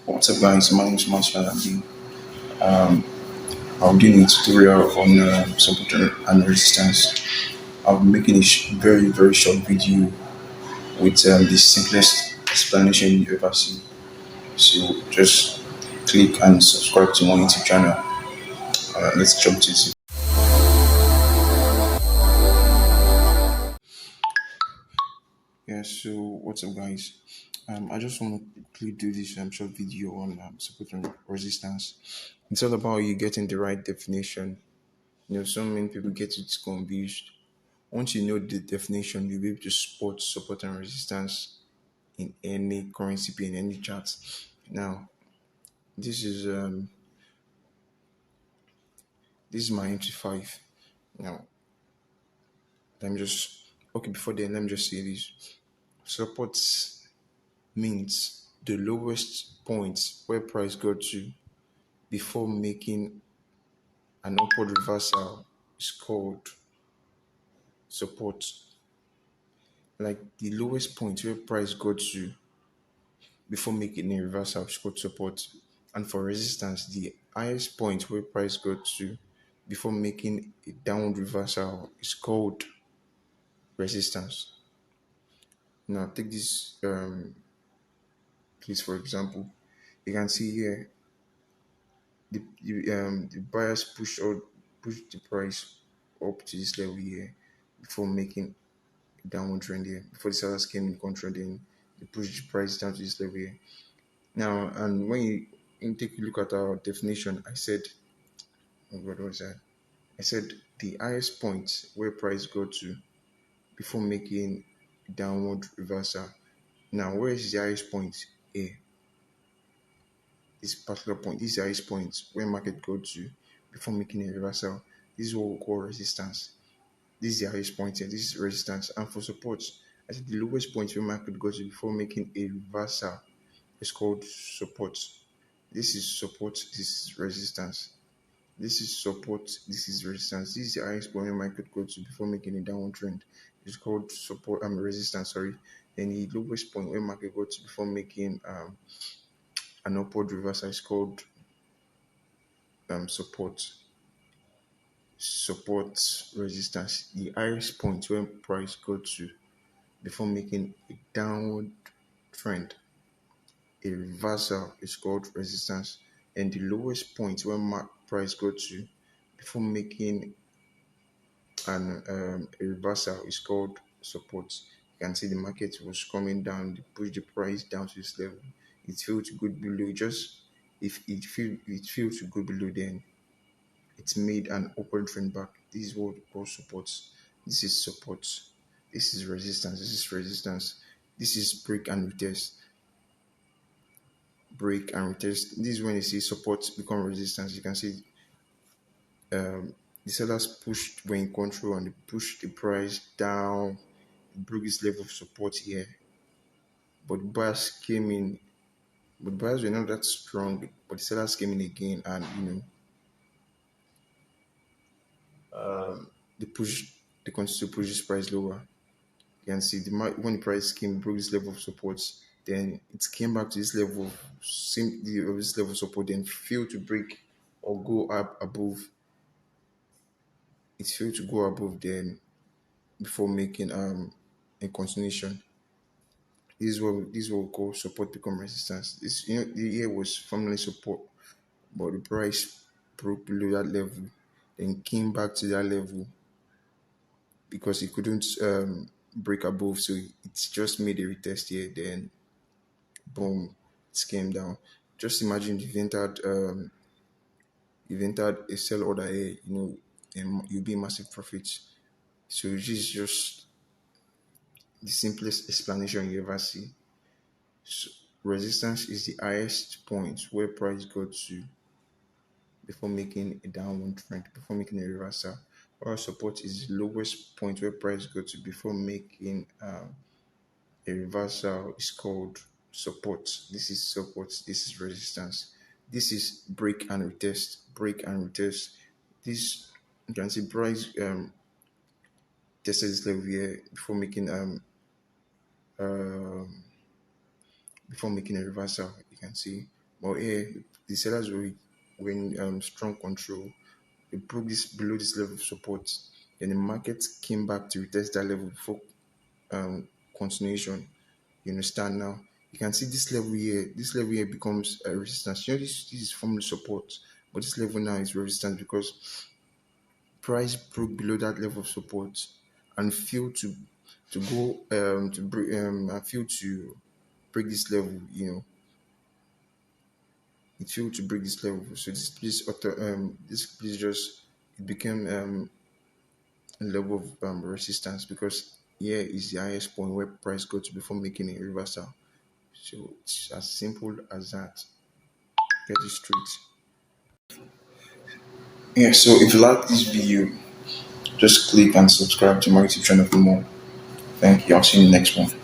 What's up, guys? My name is Marshall again. I'm doing a tutorial on support and resistance. I'll be making a very, very short video with the simplest explanation you ever see. So just click and subscribe to my YouTube channel. Let's jump to it. Yeah, so what's up, guys? I just want to quickly do this short video on support and resistance. It's all about you getting the right definition. So many people get it confused. Once you know the definition, you'll be able to spot support and resistance in any currency pair in any chart. Now, this is um this is my entry five. Now, let me just okay before then let me just say this. Support means the lowest point where price got to before making an upward reversal is called support. Like the lowest point where price got to before making a reversal is called support. And for resistance, the highest point where price got to before making a downward reversal is called resistance. Now take this case for example. You can see here the buyers push the price up to this level here before making a downward trend here. Before the sellers came in control, then they pushed the price down to this level here. Now, and when you take a look at our definition, I said, oh, what was that? I said the highest point where price got to before making downward reversal. Now, where is the highest point here? This particular point, this is the highest point where market got to before making a reversal. This is what we call resistance. This is the highest point here. This is resistance. And for support, I said the lowest point where market got to before making a reversal is called support. This is support. This is resistance. This is support, this is resistance. This is the highest point where market go to before making a downward trend. It's called support resistance, sorry. Then the lowest point where market go to before making an upward reversal is called support. Support resistance. The highest point where price go to before making a downward trend, a reversal is called resistance. And the lowest point where price go to before making and a reversal is called support. You can see the market was coming down, they pushed the price down to this level. It failed to go below. Just if it failed to go below, then it's made an upward trend back. This is what we call support. This is support. This is resistance. This is resistance. This is break and retest. Break and retest. This is when you see support become resistance. You can see the sellers pushed were in control and they pushed the price down, broke this level of support here. But buyers came in, but buyers were not that strong. But the sellers came in again, and they pushed, they continued to push this price lower. You can see when the price came, broke this level of support, then it came back to this level of this level of support, then failed to break or go up above. It failed to go above then before making a continuation. This is what we call support become resistance. This the year was formerly support, but the price broke below that level, then came back to that level because it couldn't break above, so it just made a retest here. Then boom, it came down. Just imagine you've entered a sell order here, and you'll be in massive profits. So this is just the simplest explanation you ever see. So resistance is the highest point where price got to before making a downward trend, before making a reversal. While support is the lowest point where price got to before making a reversal is called support. This is support. This is resistance. This is break and retest. Break and retest. This you can see price tested this level here um before making a reversal. You can see But here, the sellers were in strong control. They broke this below this level of support. Then the market came back to retest that level before continuation. You understand now? You can see this level here. This level here becomes a resistance. You know, this is formerly support, but this level now is resistance because price broke below that level of support and failed to go to break and failed to break this level. You know, it failed to break this level. So this place just it became a level of resistance because here is the highest point where price got to before making a reversal. So it's as simple as that. Get it straight. Yeah, so if you like this video, just click and subscribe to my YouTube channel for more. Thank you. I'll see you in the next one.